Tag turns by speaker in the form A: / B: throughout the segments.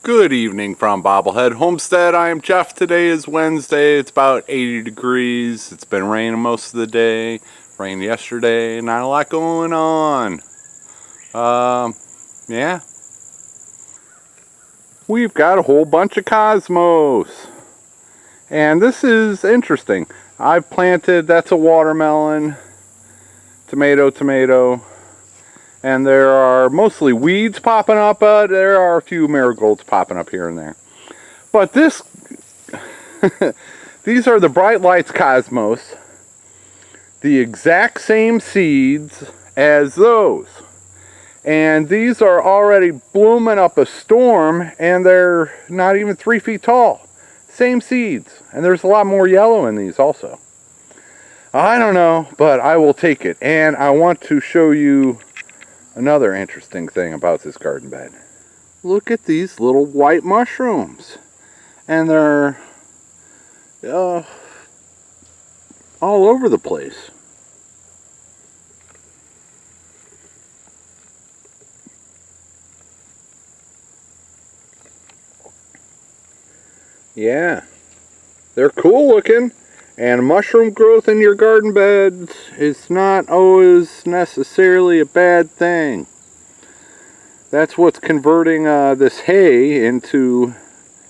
A: Good evening from Bobblehead Homestead. I am Jeff. Today is Wednesday. It's about 80 degrees. It's been raining most of the day. Rained yesterday. Not a lot going on. Yeah. We've got a whole bunch of cosmos. And this is interesting. I've planted, that's a watermelon, tomato. And there are mostly weeds popping up, but there are a few marigolds popping up here and there. But this, these are the Bright Lights Cosmos, the exact same seeds as those. And these are already blooming up a storm, and they're not even 3 feet tall. Same seeds, and there's a lot more yellow in these also. I don't know, but I will take it. And I want to show you another interesting thing about this garden bed. Look at these little white mushrooms. And they're all over the place. Yeah, they're cool looking. And mushroom growth in your garden beds is not always necessarily a bad thing. That's what's converting this hay into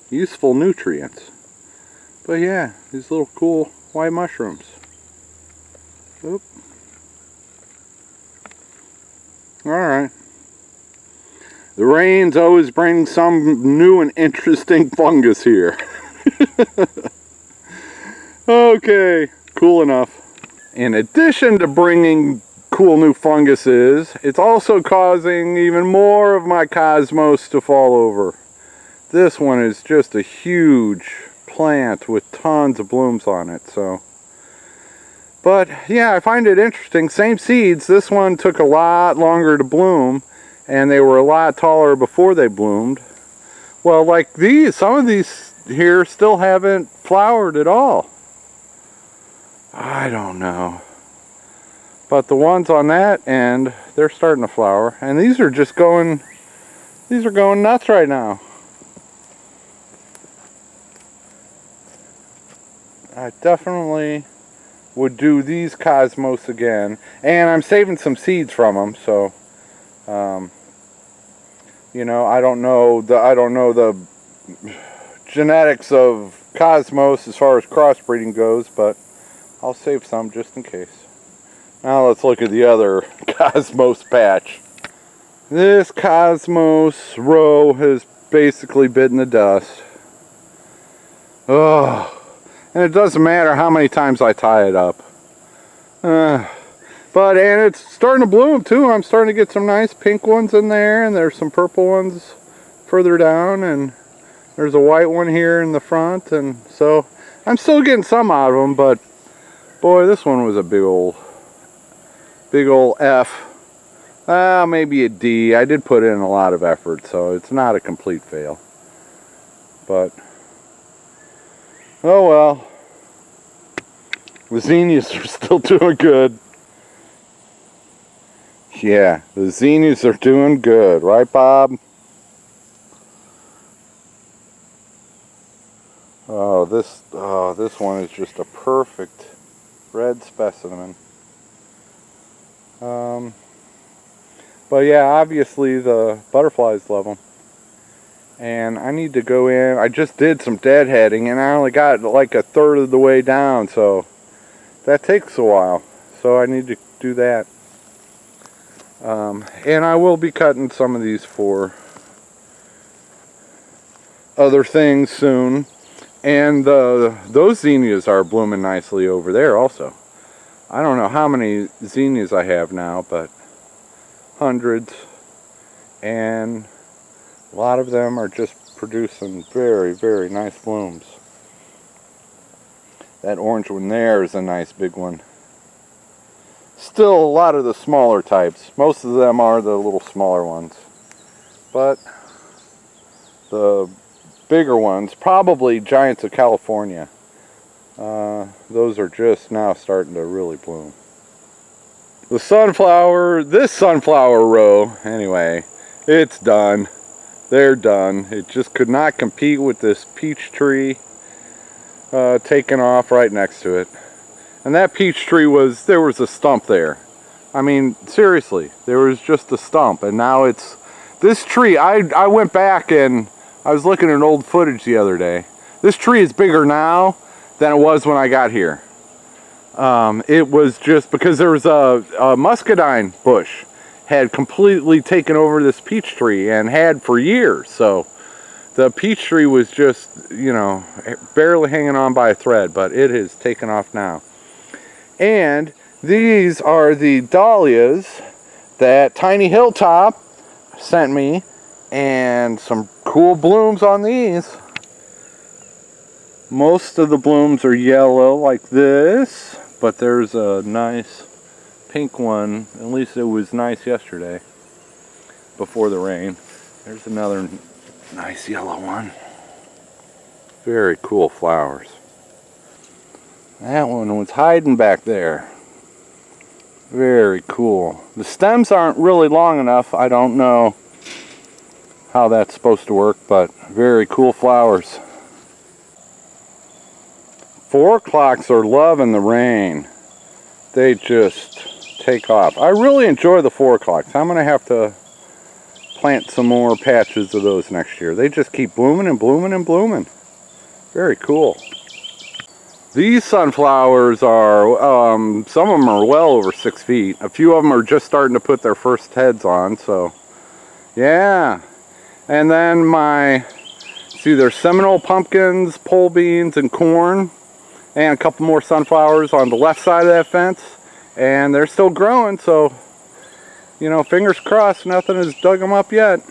A: useful nutrients. But yeah, these little cool white mushrooms. Oop. Alright. The rains always bring some new and interesting fungus here. Okay, cool enough. In addition to bringing cool new funguses, it's also causing even more of my cosmos to fall over. This one is just a huge plant with tons of blooms on it, so. But yeah, I find it interesting. Same seeds. This one took a lot longer to bloom, and they were a lot taller before they bloomed. Well, like these, some of these here still haven't flowered at all. I don't know. But the ones on that end, they're starting to flower. And these are just going, these are going nuts right now. I definitely would do these cosmos again. And I'm saving some seeds from them, so you know, I don't know the genetics of cosmos as far as crossbreeding goes, but I'll save some just in case. Now let's look at the other cosmos patch. This cosmos row has basically bitten the dust. Oh, and it doesn't matter how many times I tie it up. And it's starting to bloom too. I'm starting to get some nice pink ones in there, and there's some purple ones further down, and there's a white one here in the front, and so I'm still getting some out of them, but boy, this one was a big old F. Maybe a D. I did put in a lot of effort, so it's not a complete fail. But, oh well. The zinnias are still doing good. Yeah, the zinnias are doing good, right, Bob? Oh, this one is just a perfect red specimen. But yeah, obviously the butterflies love them. And I need to go in. I just did some deadheading, and I only got like a third of the way down, so that takes a while. So I need to do that. And I will be cutting some of these for other things soon. And those zinnias are blooming nicely over there also. I don't know how many zinnias I have now, but hundreds. And a lot of them are just producing very, very nice blooms. That orange one there is a nice big one. Still a lot of the smaller types. Most of them are the little smaller ones. But the bigger ones, probably Giants of California. Those are just now starting to really bloom. The sunflower, this sunflower row, anyway, it's done. they're done. It just could not compete with this peach tree taking off right next to it. And that peach tree was, there was a stump there. I mean, seriously, there was just a stump, and now it's, this tree, I went back and I was looking at old footage the other day. This tree is bigger now than it was when I got here. It was just because there was a muscadine bush had completely taken over this peach tree and had for years. So the peach tree was just, you know, barely hanging on by a thread, but it has taken off now. And these are the dahlias that Tiny Hilltop sent me, and some cool blooms on these. Most of the blooms are yellow like this, but there's a nice pink one. At least it was nice yesterday before the rain. There's another nice yellow one. Very cool flowers. That one was hiding back there. Very cool. The stems aren't really long enough. I don't know how that's supposed to work, but very cool flowers. 4 o'clocks are loving the rain. They just take off. I really enjoy the 4 o'clocks. I'm going to have to plant some more patches of those next year. They just keep blooming and blooming and blooming. Very cool. These sunflowers are, some of them are well over 6 feet. A few of them are just starting to put their first heads on, so yeah. And then see, there's Seminole pumpkins, pole beans, and corn, and a couple more sunflowers on the left side of that fence, and they're still growing, so, you know, fingers crossed nothing has dug them up yet.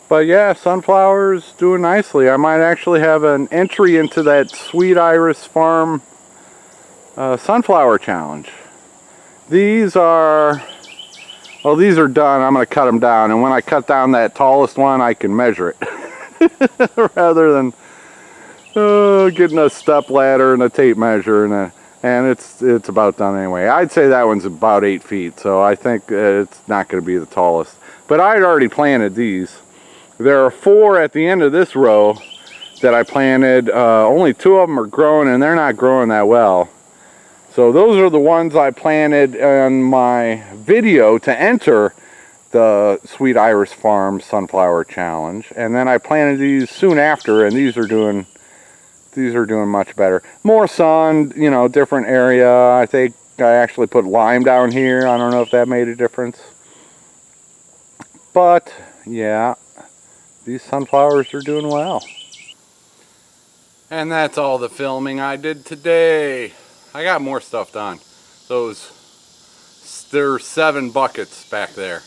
A: But yeah, sunflowers doing nicely. I might actually have an entry into that sweetirisfarm sunflower challenge. These are, well, these are done. I'm going to cut them down, and when I cut down that tallest one, I can measure it rather than getting a step ladder and a tape measure, and it's about done anyway. I'd say that one's about 8 feet, so I think it's not going to be the tallest. But I'd already planted these. There are 4 at the end of this row that I planted. Only 2 of them are growing, and they're not growing that well. So those are the ones I planted in my video to enter the sweetirisfarm sunflower challenge. And then I planted these soon after, and these are doing much better. More sun, you know, different area. I think I actually put lime down here. I don't know if that made a difference. But yeah, these sunflowers are doing well. And that's all the filming I did today. I got more stuff done. There's 7 buckets back there.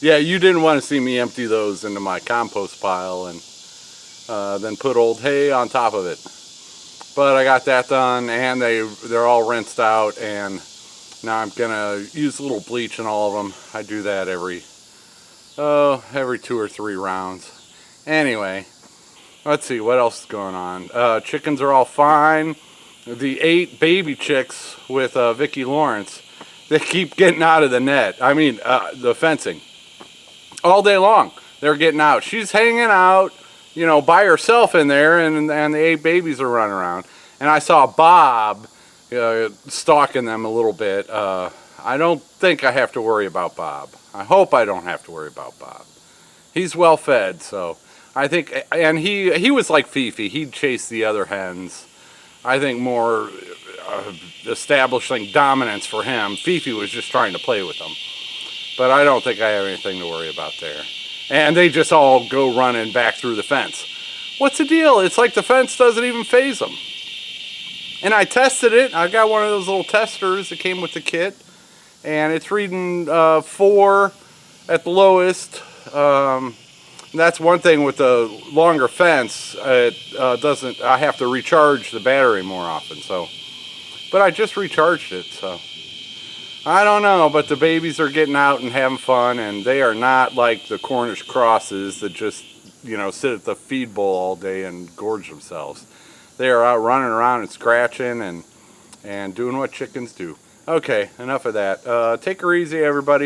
A: Yeah, you didn't want to see me empty those into my compost pile and then put old hay on top of it. But I got that done, and they're all rinsed out, and now I'm gonna use a little bleach in all of them. I do that every 2 or 3 rounds. Anyway, let's see what else is going on. Chickens are all fine. The 8 baby chicks with Vicki Lawrence, they keep getting out of the net. I mean, the fencing. All day long, they're getting out. She's hanging out, you know, by herself in there, and the 8 babies are running around. And I saw Bob stalking them a little bit. I don't think I have to worry about Bob. I hope I don't have to worry about Bob. He's well fed, so I think, and he was like Fifi. He'd chase the other hens. I think more establishing dominance for him. Fifi was just trying to play with them. But I don't think I have anything to worry about there. And they just all go running back through the fence. What's the deal? It's like the fence doesn't even faze them. And I tested it. I got one of those little testers that came with the kit. And it's reading 4 at the lowest. That's one thing with the longer fence. I have to recharge the battery more often. But I just recharged it, so I don't know, but the babies are getting out and having fun, and they are not like the Cornish crosses that just, you know, sit at the feed bowl all day and gorge themselves. They are out running around and scratching and doing what chickens do. Okay, enough of that. Take her easy, everybody.